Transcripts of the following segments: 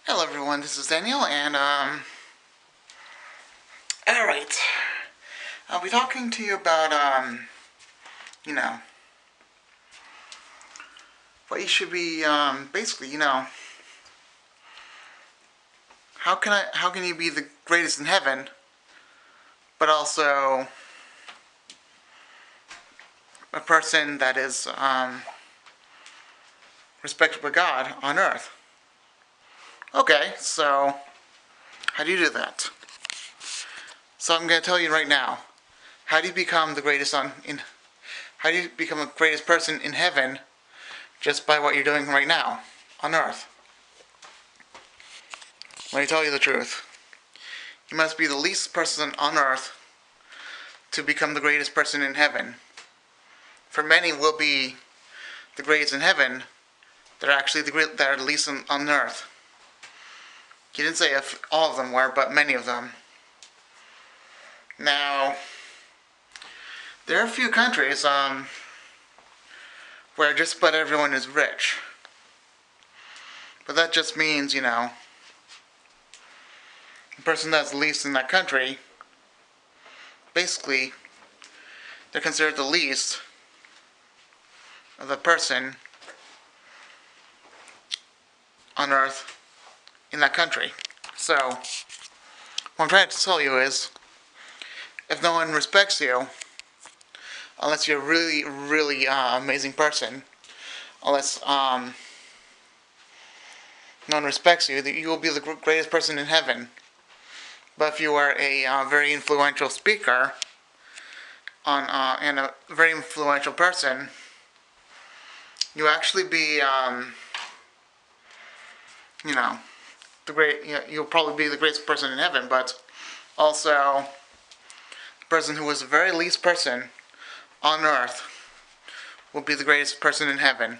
Hello everyone, this is Daniel, and alright. I'll be talking to you about, you know, what you should be, basically, how can you be the greatest in heaven, but also a person that is, respected by God on earth? Okay, so, how do you do that? So I'm going to tell you right now, how do you become the greatest how do you become the greatest person in heaven just by what you're doing right now on earth? Let me tell you the truth. You must be the least person on earth to become the greatest person in heaven. For many will be the greatest in heaven that are actually that are the least on earth. He didn't say if all of them were, but many of them. Now, there are a few countries where just about everyone is rich. But that just means, the person that's least in that country, basically, they're considered the least of the person on earth in that country. So, what I'm trying to tell you is, if no one respects you, unless you're a really, really amazing person, unless no one respects you, that you will be the greatest person in heaven. But if you are a very influential speaker and a very influential person, you actually be, you'll probably be the greatest person in heaven, but also the person who was the very least person on earth will be the greatest person in heaven,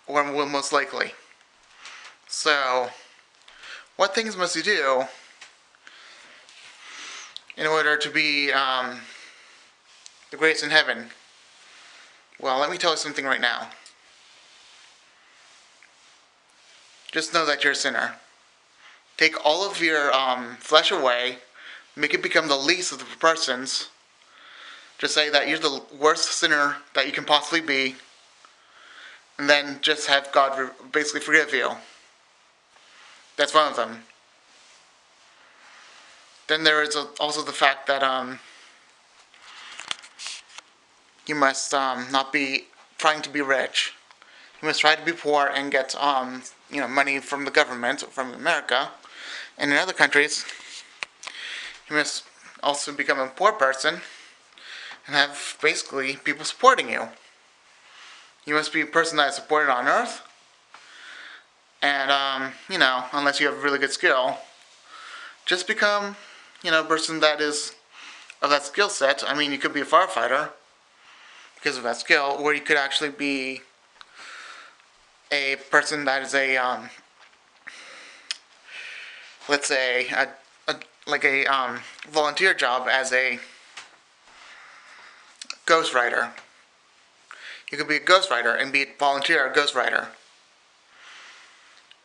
or will most likely. So, what things must you do in order to be the greatest in heaven? Well, let me tell you something right now. Just know that you're a sinner. Take all of your flesh away, make it become the least of the persons. Just say that you're the worst sinner that you can possibly be, and then just have God basically forgive you. That's one of them. Then there is also the fact that you must not be trying to be rich. You must try to be poor and get money from the government, from America. And in other countries, you must also become a poor person and have basically people supporting you. You must be a person that is supported on earth. And, unless you have really good skill, just become, a person that is of that skill set. I mean, you could be a firefighter because of that skill, or you could actually be a person that is let's say, a volunteer job as a ghostwriter. You could be a ghostwriter and be a volunteer ghostwriter.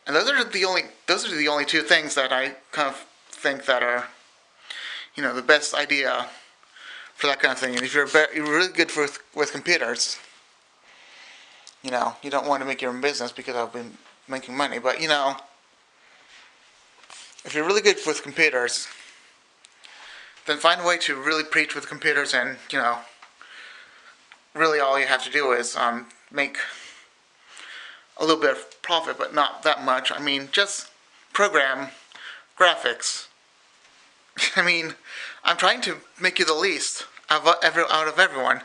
And those are the only two things that I kind of think that are, the best idea for that kind of thing. And if you're really good with computers, you don't want to make your own business because I've been making money. But if you're really good with computers, then find a way to really preach with computers, and really all you have to do is make a little bit of profit, but not that much. I mean, just program graphics. I mean, I'm trying to make you the least out of everyone.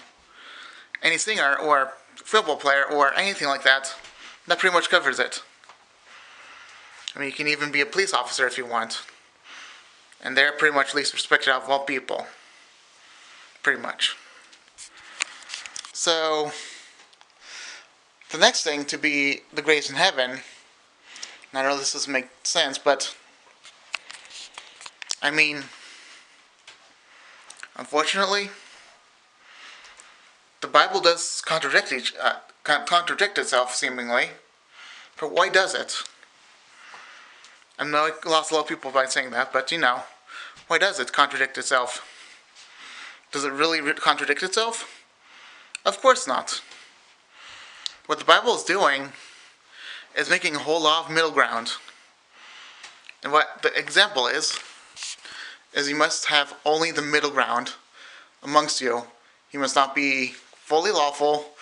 Any singer or football player or anything like that, that pretty much covers it. I mean, you can even be a police officer if you want. And they're pretty much least respected out of all people. Pretty much. So, the next thing to be the greatest in heaven, and I know this doesn't make sense, but I mean, unfortunately, the Bible does contradict itself seemingly. But why does it? I know I lost a lot of people by saying that, but why does it contradict itself? Does it really contradict itself? Of course not. What the Bible is doing is making a whole lot of middle ground. And what the example is you must have only the middle ground amongst you. You must not be fully lawful,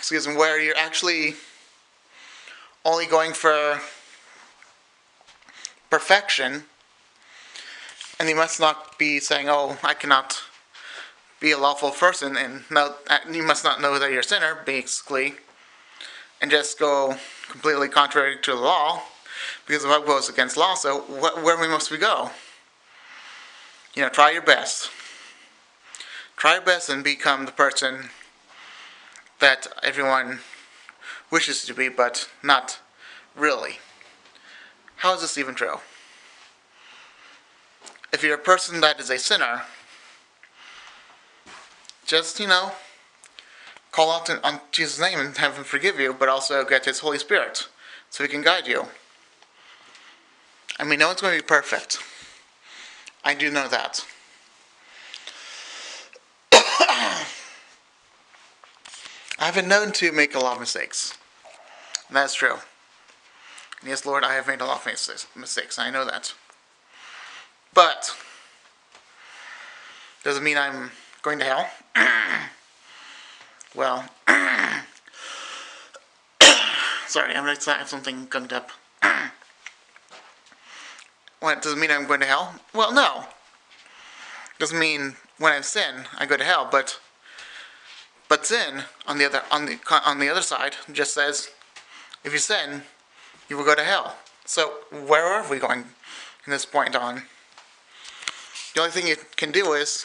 where you're actually only going for perfection, and you must not be saying, "Oh, I cannot be a lawful person," and you must not know that you're a sinner, basically, and just go completely contrary to the law, because the Bible goes against law. So, where must we go? Try your best. Try your best and become the person that everyone wishes to be, but not really. How is this even true? If you're a person that is a sinner, just, call out on Jesus' name and have Him forgive you, but also get His Holy Spirit so He can guide you. No one's going to be perfect. I do know that. I've been known to make a lot of mistakes. That's true. And yes, Lord, I have made a lot of mistakes. I know that. But does it mean I'm going to hell? Well, sorry, I have something gummed up. What, does it mean I'm going to hell? Well, no. Doesn't mean when I sin, I go to hell, but sin on the other side just says, if you sin, you will go to hell. So where are we going from this point on? The only thing you can do is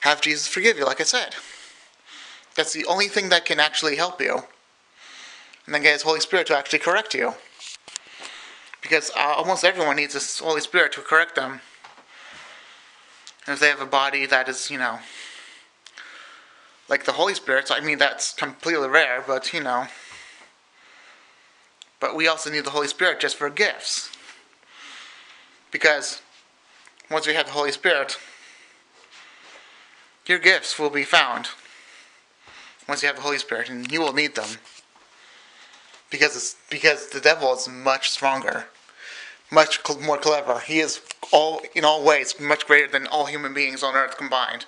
have Jesus forgive you, like I said. That's the only thing that can actually help you. And then get His Holy Spirit to actually correct you. Because almost everyone needs His Holy Spirit to correct them. And if they have a body that is, like the Holy Spirit, that's completely rare, but, But we also need the Holy Spirit just for gifts. Because once we have the Holy Spirit, your gifts will be found. Once you have the Holy Spirit, and you will need them. Because the devil is much stronger, much more clever. He is in all ways much greater than all human beings on earth combined.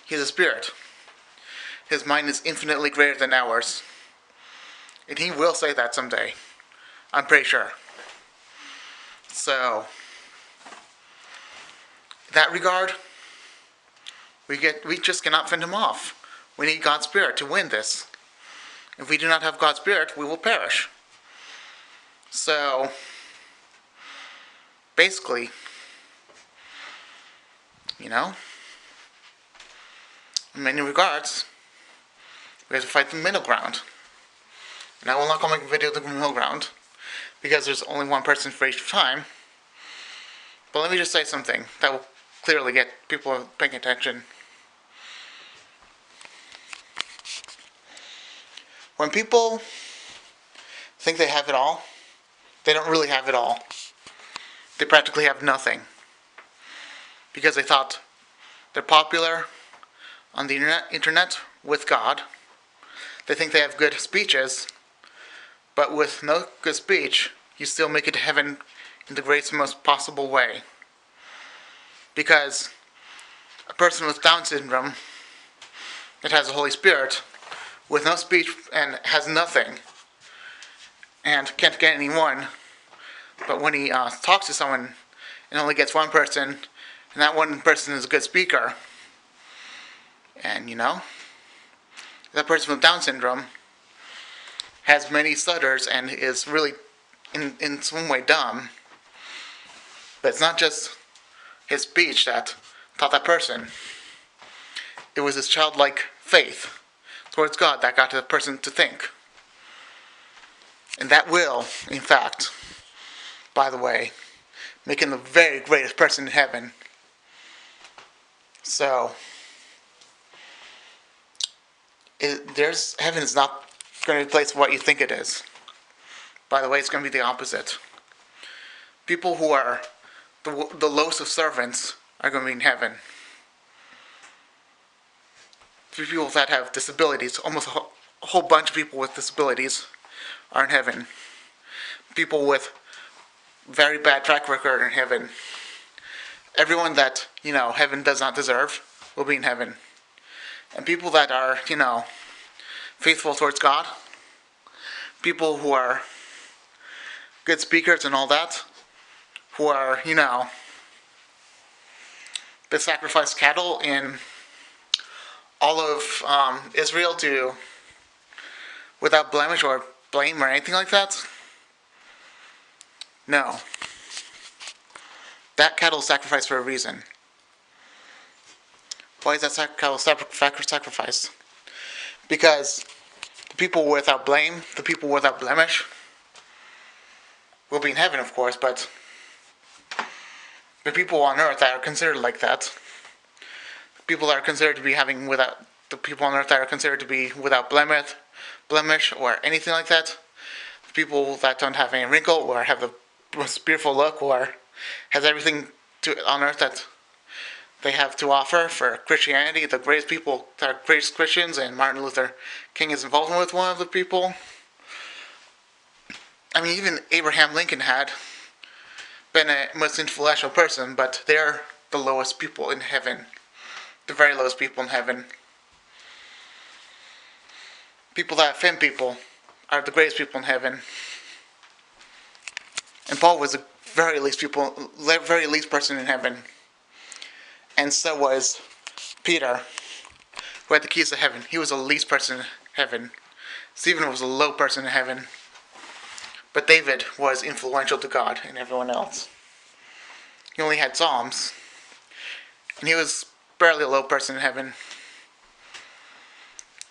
He is a spirit. His mind is infinitely greater than ours. And he will say that someday. I'm pretty sure. So, in that regard, we just cannot fend him off. We need God's Spirit to win this. If we do not have God's Spirit, we will perish. So, basically, in many regards, we have to fight the middle ground. And I will not go make a video of the middle ground, because there's only one person for each time. But let me just say something that will clearly get people paying attention. When people think they have it all, they don't really have it all. They practically have nothing. Because they thought they're popular on the internet with God. They think they have good speeches, but with no good speech, you still make it to heaven in the greatest, most possible way. Because a person with Down syndrome that has the Holy Spirit, with no speech and has nothing, and can't get anyone, but when he talks to someone and only gets one person, and that one person is a good speaker, and that person with Down syndrome has many stutters and is really in some way dumb, but it's not just his speech that taught that person. It was his childlike faith towards God that got the person to think. And that will, in fact, by the way, make him the very greatest person in heaven. So, heaven is not going to replace what you think it is. by the way, it's going to be the opposite. People who are the lowest of servants are going to be in heaven. People that have disabilities, almost a whole bunch of people with disabilities are in heaven. People with very bad track record are in heaven. Everyone that, heaven does not deserve will be in heaven. And people that are, faithful towards God, people who are good speakers and all that, who are, that sacrifice cattle in all of Israel without blemish or blame or anything like that. No. That cattle is sacrificed for a reason. Why is that cattle sacrificed? Because the people without blame, the people without blemish, will be in heaven, of course, but the people on earth that are considered like that, people that are considered to be the people on earth that are considered to be without blemish or anything like that, the people that don't have any wrinkle or have the most beautiful look or has everything on earth that they have to offer for Christianity, the greatest people that are greatest Christians, and Martin Luther King is involved with one of the people. I mean, even Abraham Lincoln had been a most influential person, but they're the lowest people in heaven. The very lowest people in heaven. People that offend people are the greatest people in heaven. And Paul was the very least person in heaven. And so was Peter, who had the keys to heaven. He was the least person in heaven. Stephen was a low person in heaven. But David was influential to God and everyone else. He only had Psalms. And he was barely a low person in heaven.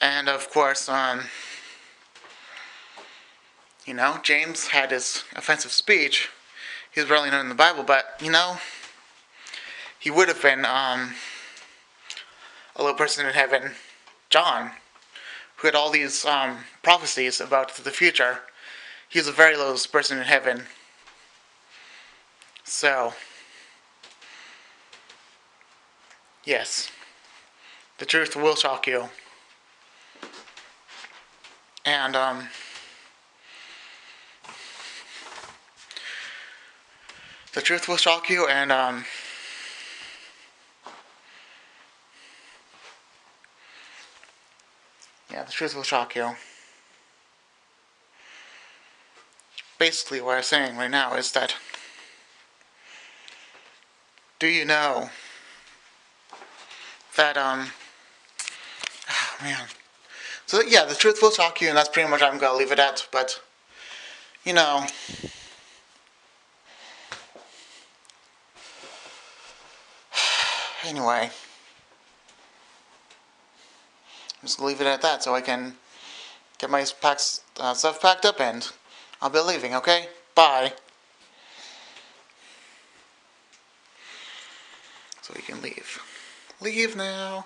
And of course, James had his offensive speech. He was barely known in the Bible, but, he would have been a low person in heaven. John, who had all these prophecies about the future, he was the very lowest person in heaven. So, yes, the truth will shock you. And, the truth will shock you, and, the truth will shock you. Basically, what I'm saying right now is that, do you know that, oh man. So, the truth will shock you, and that's pretty much what I'm going to leave it at, but, anyway, I'm just going to leave it at that so I can get my stuff packed up and I'll be leaving, okay? Bye. So you can leave. Leave now.